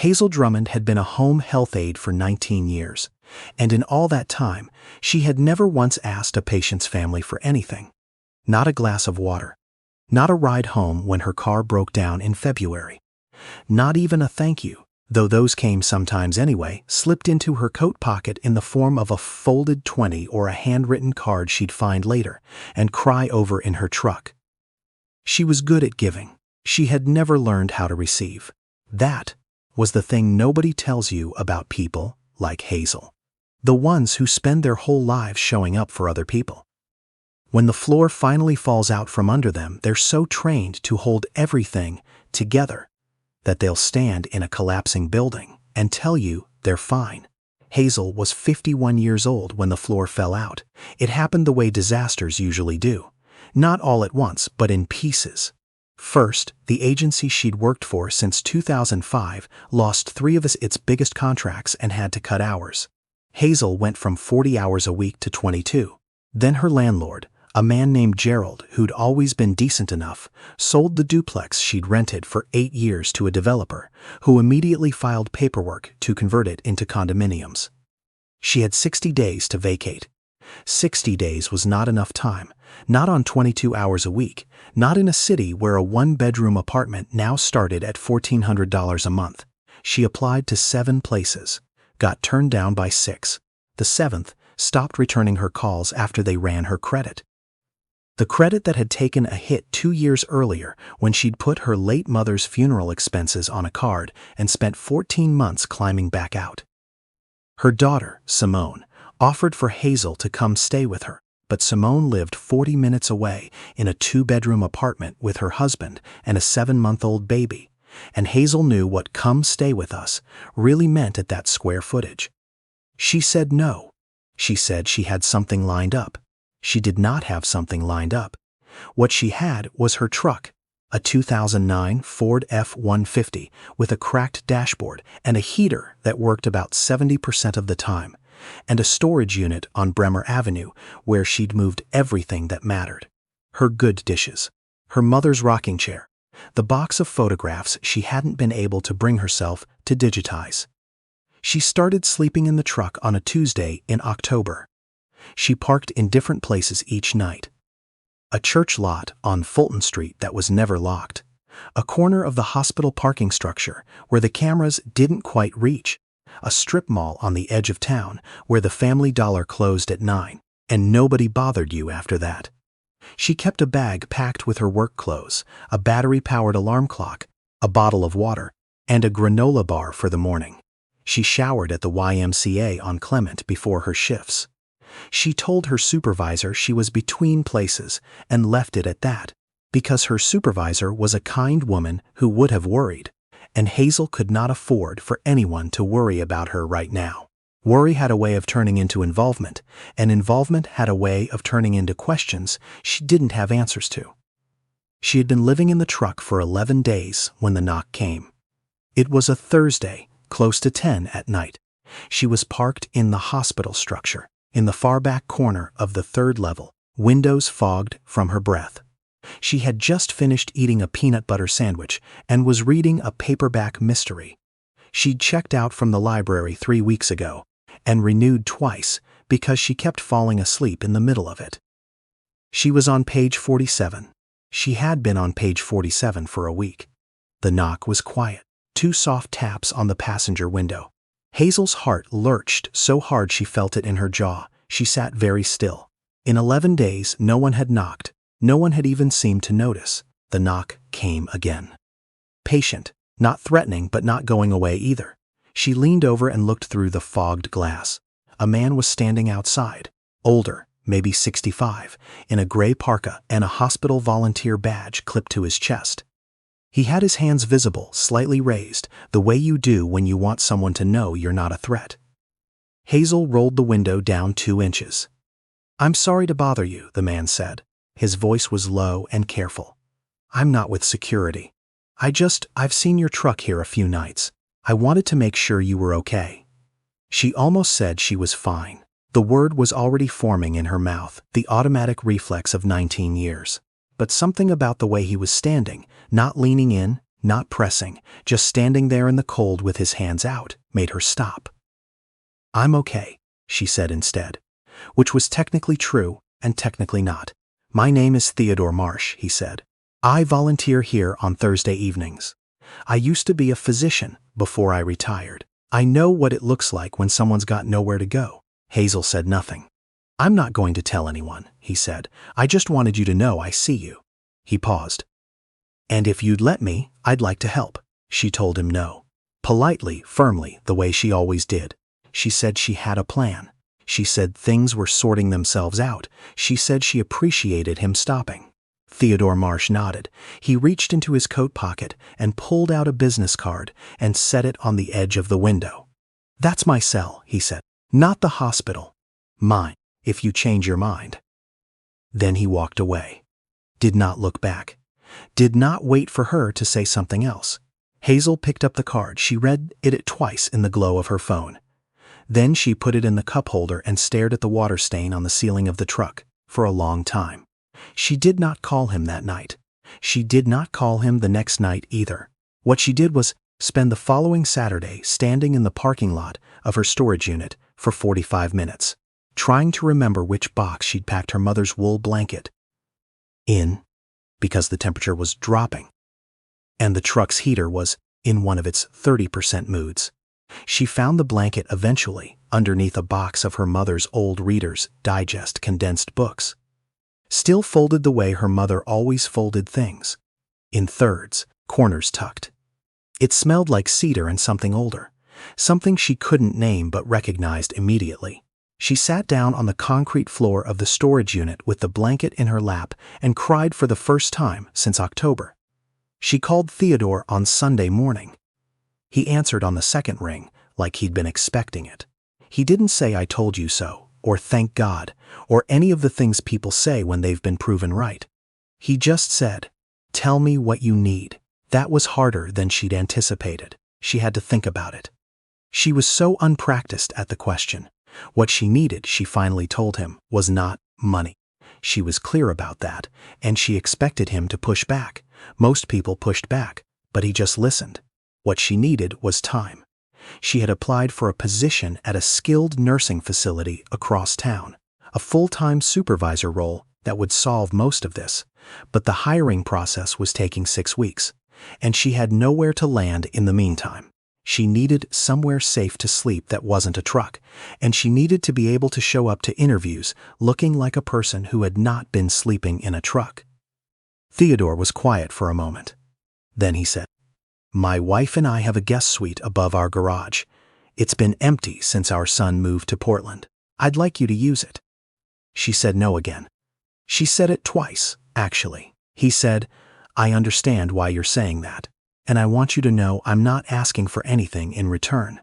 Hazel Drummond had been a home health aide for 19 years, and in all that time, she had never once asked a patient's family for anything. Not a glass of water. Not a ride home when her car broke down in February. Not even a thank you, though those came sometimes anyway, slipped into her coat pocket in the form of a folded 20 or a handwritten card she'd find later and cry over in her truck. She was good at giving. She had never learned how to receive. That was the thing nobody tells you about people like Hazel. The ones who spend their whole lives showing up for other people. When the floor finally falls out from under them, they're so trained to hold everything together that they'll stand in a collapsing building and tell you they're fine. Hazel was 51 years old when the floor fell out. It happened the way disasters usually do. Not all at once, but in pieces. First, the agency she'd worked for since 2005 lost 3 of its biggest contracts and had to cut hours. Hazel went from 40 hours a week to 22. Then her landlord, a man named Gerald who'd always been decent enough, sold the duplex she'd rented for 8 years to a developer who immediately filed paperwork to convert it into condominiums. She had 60 days to vacate. 60 days was not enough time, not on 22 hours a week, not in a city where a 1-bedroom apartment now started at $1,400 a month. She applied to 7 places, got turned down by 6. The 7th stopped returning her calls after they ran her credit. The credit that had taken a hit 2 years earlier when she'd put her late mother's funeral expenses on a card and spent 14 months climbing back out. Her daughter, Simone, offered for Hazel to come stay with her, but Simone lived 40 minutes away in a 2-bedroom apartment with her husband and a 7-month-old baby, and Hazel knew what "come stay with us" really meant at that square footage. She said no. She said she had something lined up. She did not have something lined up. What she had was her truck, a 2009 Ford F-150 with a cracked dashboard and a heater that worked about 70% of the time, and a storage unit on Bremer Avenue where she'd moved everything that mattered. Her good dishes, her mother's rocking chair, the box of photographs she hadn't been able to bring herself to digitize. She started sleeping in the truck on a Tuesday in October. She parked in different places each night. A church lot on Fulton Street that was never locked. A corner of the hospital parking structure where the cameras didn't quite reach. A strip mall on the edge of town where the Family Dollar closed at 9, and nobody bothered you after that. She kept a bag packed with her work clothes, a battery-powered alarm clock, a bottle of water, and a granola bar for the morning. She showered at the YMCA on Clement before her shifts. She told her supervisor she was between places and left it at that, because her supervisor was a kind woman who would have worried, and Hazel could not afford for anyone to worry about her right now. Worry had a way of turning into involvement, and involvement had a way of turning into questions she didn't have answers to. She had been living in the truck for 11 days when the knock came. It was a Thursday, close to 10 at night. She was parked in the hospital structure, in the far back corner of the 3rd level, windows fogged from her breath. She had just finished eating a peanut butter sandwich and was reading a paperback mystery. She'd checked out from the library 3 weeks ago and renewed twice because she kept falling asleep in the middle of it. She was on page 47. She had been on page 47 for a week. The knock was quiet. 2 soft taps on the passenger window. Hazel's heart lurched so hard she felt it in her jaw. She sat very still. In 11 days, no one had knocked. No one had even seemed to notice. The knock came again. Patient, not threatening but not going away either. She leaned over and looked through the fogged glass. A man was standing outside, older, maybe 65, in a gray parka and a hospital volunteer badge clipped to his chest. He had his hands visible, slightly raised, the way you do when you want someone to know you're not a threat. Hazel rolled the window down 2 inches. "I'm sorry to bother you," the man said. His voice was low and careful. "I'm not with security. I've seen your truck here a few nights. I wanted to make sure you were okay." She almost said she was fine. The word was already forming in her mouth, the automatic reflex of 19 years. But something about the way he was standing, not leaning in, not pressing, just standing there in the cold with his hands out, made her stop. "I'm okay," she said instead, which was technically true and technically not. "My name is Theodore Marsh," he said. "I volunteer here on Thursday evenings. I used to be a physician before I retired. I know what it looks like when someone's got nowhere to go." Hazel said nothing. "I'm not going to tell anyone," he said. "I just wanted you to know I see you." He paused. "And if you'd let me, I'd like to help." She told him no. Politely, firmly, the way she always did. She said she had a plan. She said things were sorting themselves out. She said she appreciated him stopping. Theodore Marsh nodded. He reached into his coat pocket and pulled out a business card and set it on the edge of the window. "That's my cell," he said. "Not the hospital. Mine, if you change your mind." Then he walked away. Did not look back. Did not wait for her to say something else. Hazel picked up the card. She read it twice in the glow of her phone. Then she put it in the cup holder and stared at the water stain on the ceiling of the truck for a long time. She did not call him that night. She did not call him the next night either. What she did was spend the following Saturday standing in the parking lot of her storage unit for 45 minutes, trying to remember which box she'd packed her mother's wool blanket in, because the temperature was dropping, and the truck's heater was in one of its 30% moods. She found the blanket eventually underneath a box of her mother's old Reader's Digest condensed books, still folded the way her mother always folded things, in thirds, corners tucked. It smelled like cedar and something older, something she couldn't name but recognized immediately. She sat down on the concrete floor of the storage unit with the blanket in her lap and cried for the first time since October. She called Theodore on Sunday morning. He answered on the second ring like he'd been expecting it. He didn't say "I told you so," or "thank God," or any of the things people say when they've been proven right. He just said, "Tell me what you need." That was harder than she'd anticipated. She had to think about it. She was so unpracticed at the question. What she needed, she finally told him, was not money. She was clear about that, and she expected him to push back. Most people pushed back, but he just listened. What she needed was time. She had applied for a position at a skilled nursing facility across town, a full-time supervisor role that would solve most of this, but the hiring process was taking 6 weeks, and she had nowhere to land in the meantime. She needed somewhere safe to sleep that wasn't a truck, and she needed to be able to show up to interviews looking like a person who had not been sleeping in a truck. Theodore was quiet for a moment. Then he said, "My wife and I have a guest suite above our garage. It's been empty since our son moved to Portland. I'd like you to use it." She said no again. She said it twice, actually. He said, "I understand why you're saying that, and I want you to know I'm not asking for anything in return.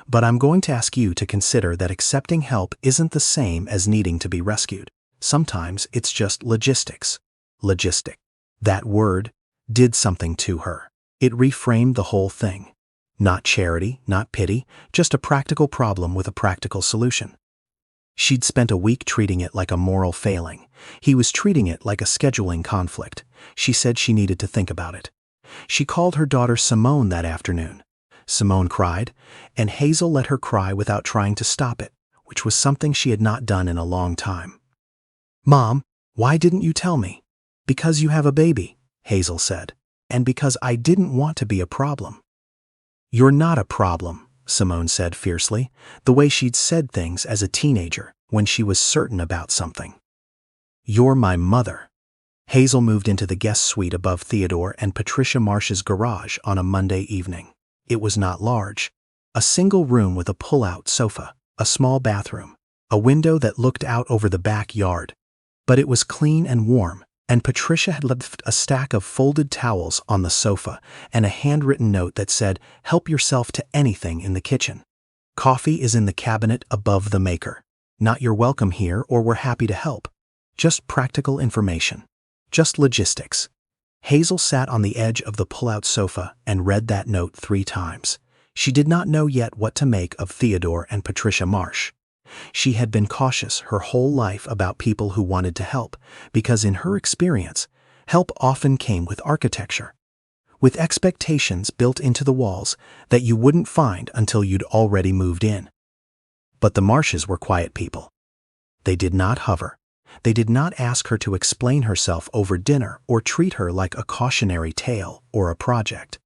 But I'm going to ask you to consider that accepting help isn't the same as needing to be rescued. Sometimes it's just logistics." Logistic. That word did something to her. It reframed the whole thing. Not charity, not pity, just a practical problem with a practical solution. She'd spent a week treating it like a moral failing. He was treating it like a scheduling conflict. She said she needed to think about it. She called her daughter Simone that afternoon. Simone cried, and Hazel let her cry without trying to stop it, which was something she had not done in a long time. "Mom, why didn't you tell me?" "Because you have a baby," Hazel said, "and because I didn't want to be a problem." "You're not a problem," Simone said fiercely, the way she'd said things as a teenager when she was certain about something. "You're my mother." Hazel moved into the guest suite above Theodore and Patricia Marsh's garage on a Monday evening. It was not large. A single room with a pull-out sofa, a small bathroom, a window that looked out over the backyard. But it was clean and warm, and Patricia had left a stack of folded towels on the sofa and a handwritten note that said, "Help yourself to anything in the kitchen. Coffee is in the cabinet above the maker. Not you're welcome here or we're happy to help. Just practical information. Just logistics." Hazel sat on the edge of the pull-out sofa and read that note 3 times. She did not know yet what to make of Theodore and Patricia Marsh. She had been cautious her whole life about people who wanted to help, because in her experience, help often came with architecture. with expectations built into the walls that you wouldn't find until you'd already moved in. But the Marshes were quiet people. They did not hover. They did not ask her to explain herself over dinner or treat her like a cautionary tale or a project.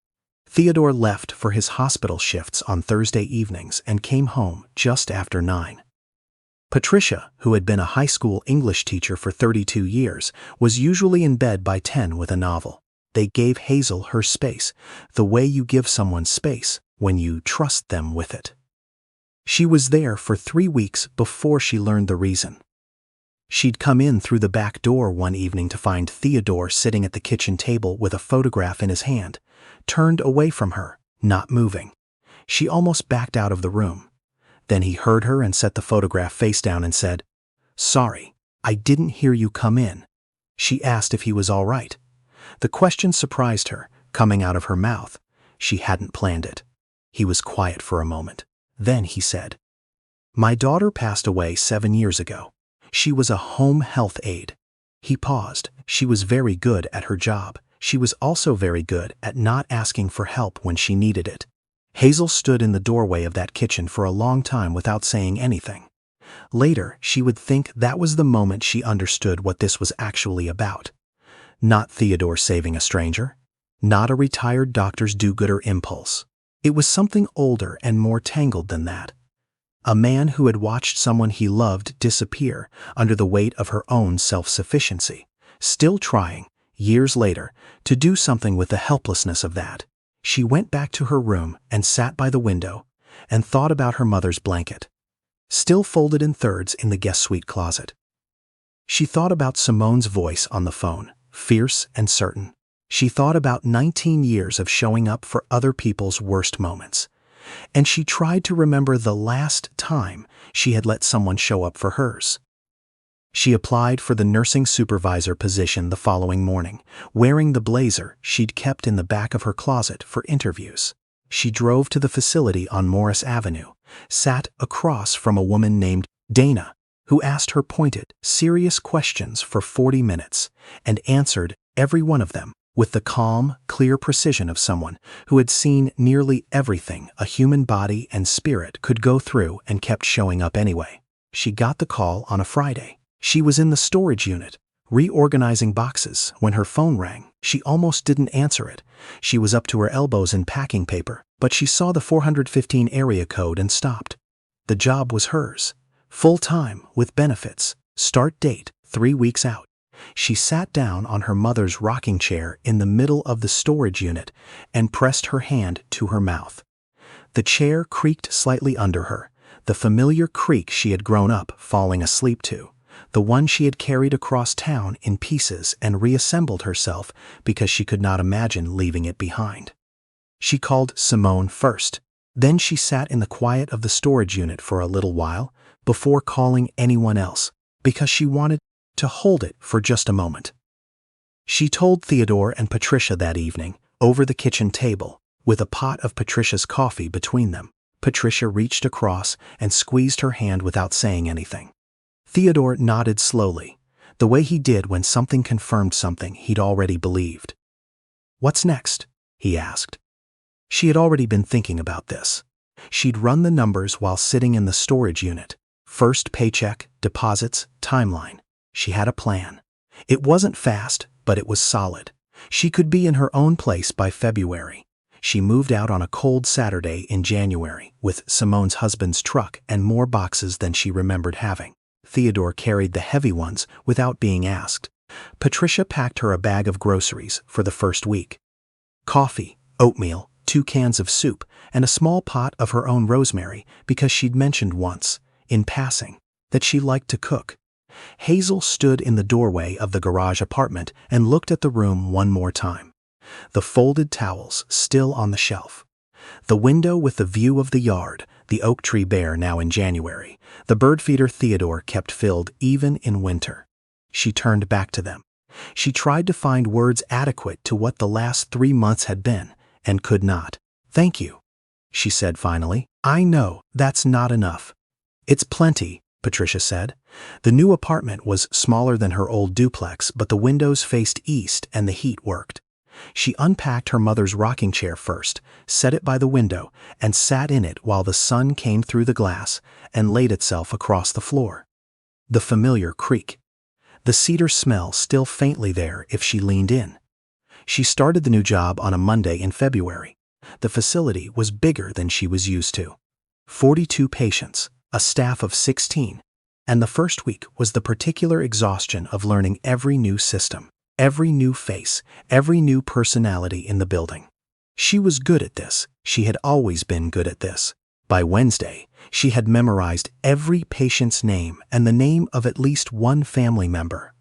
Theodore left for his hospital shifts on Thursday evenings and came home just after 9. Patricia, who had been a high school English teacher for 32 years, was usually in bed by 10 with a novel. They gave Hazel her space, the way you give someone space when you trust them with it. She was there for 3 weeks before she learned the reason. She'd come in through the back door one evening to find Theodore sitting at the kitchen table with a photograph in his hand, turned away from her, not moving. She almost backed out of the room. Then he heard her and set the photograph face down and said, "Sorry, I didn't hear you come in." She asked if he was all right. The question surprised her, coming out of her mouth. She hadn't planned it. He was quiet for a moment. Then he said, "My daughter passed away 7 years ago. She was a home health aide." He paused. She was very good at her job. She was also very good at not asking for help when she needed it. Hazel stood in the doorway of that kitchen for a long time without saying anything. Later, she would think that was the moment she understood what this was actually about. Not Theodore saving a stranger. Not a retired doctor's do-gooder impulse. It was something older and more tangled than that. A man who had watched someone he loved disappear under the weight of her own self-sufficiency, still trying, years later, to do something with the helplessness of that. She went back to her room and sat by the window and thought about her mother's blanket, still folded in thirds in the guest suite closet. She thought about Simone's voice on the phone, fierce and certain. She thought about 19 years of showing up for other people's worst moments. And she tried to remember the last time she had let someone show up for hers. She applied for the nursing supervisor position the following morning, wearing the blazer she'd kept in the back of her closet for interviews. She drove to the facility on Morris Avenue, sat across from a woman named Dana, who asked her pointed, serious questions for 40 minutes, and answered every one of them with the calm, clear precision of someone who had seen nearly everything a human body and spirit could go through and kept showing up anyway. She got the call on a Friday. She was in the storage unit, reorganizing boxes, when her phone rang. She almost didn't answer it. She was up to her elbows in packing paper, but she saw the 415 area code and stopped. The job was hers. Full-time, with benefits. Start date, 3 weeks out. She sat down on her mother's rocking chair in the middle of the storage unit and pressed her hand to her mouth. The chair creaked slightly under her, the familiar creak she had grown up falling asleep to, the one she had carried across town in pieces and reassembled herself because she could not imagine leaving it behind. She called Simone first. Then she sat in the quiet of the storage unit for a little while before calling anyone else, because she wanted to hold it for just a moment. She told Theodore and Patricia that evening, over the kitchen table, with a pot of Patricia's coffee between them. Patricia reached across and squeezed her hand without saying anything. Theodore nodded slowly, the way he did when something confirmed something he'd already believed. "What's next?" he asked. She had already been thinking about this. She'd run the numbers while sitting in the storage unit. First paycheck, deposits, timeline. She had a plan. It wasn't fast, but it was solid. She could be in her own place by February. She moved out on a cold Saturday in January with Simone's husband's truck and more boxes than she remembered having. Theodore carried the heavy ones without being asked. Patricia packed her a bag of groceries for the first week. Coffee, oatmeal, 2 cans of soup, and a small pot of her own rosemary because she'd mentioned once, in passing, that she liked to cook. Hazel stood in the doorway of the garage apartment and looked at the room one more time. The folded towels still on the shelf. The window with the view of the yard, the oak tree bare now in January, the bird feeder Theodore kept filled even in winter. She turned back to them. She tried to find words adequate to what the last 3 months had been, and could not. "Thank you," she said finally. "I know that's not enough." "It's plenty," Patricia said. The new apartment was smaller than her old duplex, but the windows faced east and the heat worked. She unpacked her mother's rocking chair first, set it by the window, and sat in it while the sun came through the glass and laid itself across the floor. The familiar creak. The cedar smell still faintly there if she leaned in. She started the new job on a Monday in February. The facility was bigger than she was used to. 42 patients, a staff of 16, and the first week was the particular exhaustion of learning every new system, every new face, every new personality in the building. She was good at this. She had always been good at this. By Wednesday, she had memorized every patient's name and the name of at least one family member.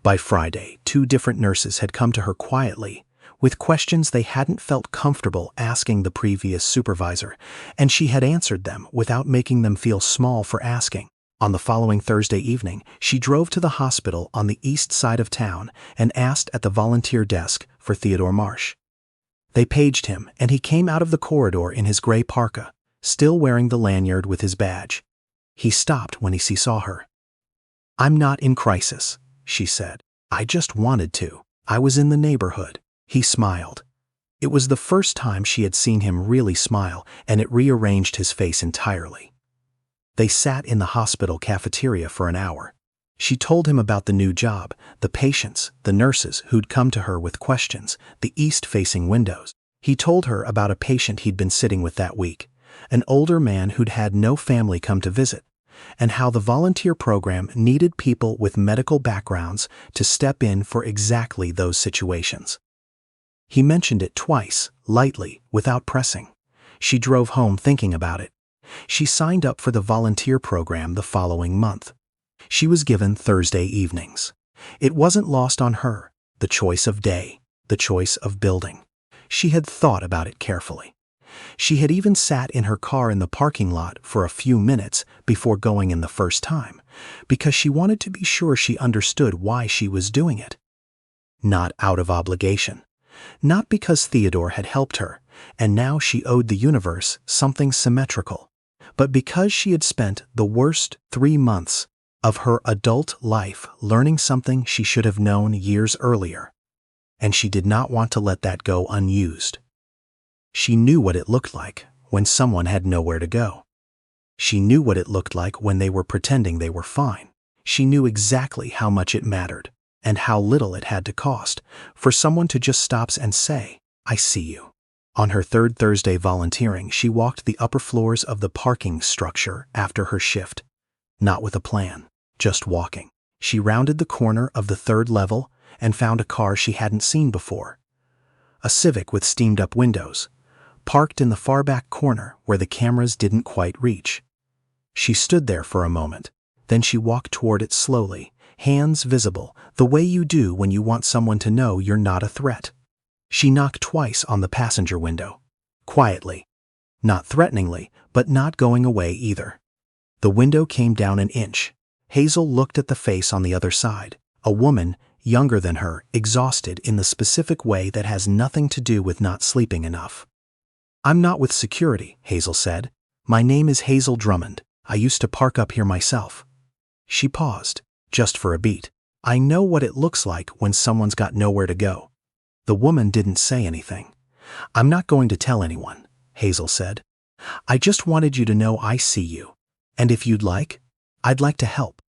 By Friday, 2 different nurses had come to her quietly, with questions they hadn't felt comfortable asking the previous supervisor, and she had answered them without making them feel small for asking. On the following Thursday evening, she drove to the hospital on the east side of town and asked at the volunteer desk for Theodore Marsh. They paged him, and he came out of the corridor in his gray parka, still wearing the lanyard with his badge. He stopped when he saw her. "I'm not in crisis," she said. "I just wanted to. I was in the neighborhood." He smiled. It was the first time she had seen him really smile, and it rearranged his face entirely. They sat in the hospital cafeteria for an hour. She told him about the new job, the patients, the nurses who'd come to her with questions, the east-facing windows. He told her about a patient he'd been sitting with that week, an older man who'd had no family come to visit, and how the volunteer program needed people with medical backgrounds to step in for exactly those situations. He mentioned it twice, lightly, without pressing. She drove home thinking about it. She signed up for the volunteer program the following month. She was given Thursday evenings. It wasn't lost on her, the choice of day, the choice of building. She had thought about it carefully. She had even sat in her car in the parking lot for a few minutes before going in the first time, because she wanted to be sure she understood why she was doing it. Not out of obligation. Not because Theodore had helped her, and now she owed the universe something symmetrical, but because she had spent the worst 3 months of her adult life learning something she should have known years earlier, and she did not want to let that go unused. She knew what it looked like when someone had nowhere to go. She knew what it looked like when they were pretending they were fine. She knew exactly how much it mattered, and how little it had to cost, for someone to just stop and say, "I see you." On her 3rd Thursday volunteering, she walked the upper floors of the parking structure after her shift. Not with a plan, just walking. She rounded the corner of the 3rd level and found a car she hadn't seen before. A Civic with steamed-up windows, parked in the far back corner where the cameras didn't quite reach. She stood there for a moment, then she walked toward it slowly, hands visible, the way you do when you want someone to know you're not a threat. She knocked twice on the passenger window, quietly, not threateningly, but not going away either. The window came down an inch. Hazel looked at the face on the other side, a woman younger than her, exhausted in the specific way that has nothing to do with not sleeping enough. "I'm not with security," Hazel said. "My name is Hazel Drummond. I used to park up here myself." She paused, just for a beat. "I know what it looks like when someone's got nowhere to go." The woman didn't say anything. "I'm not going to tell anyone," Hazel said. "I just wanted you to know I see you. And if you'd like, I'd like to help."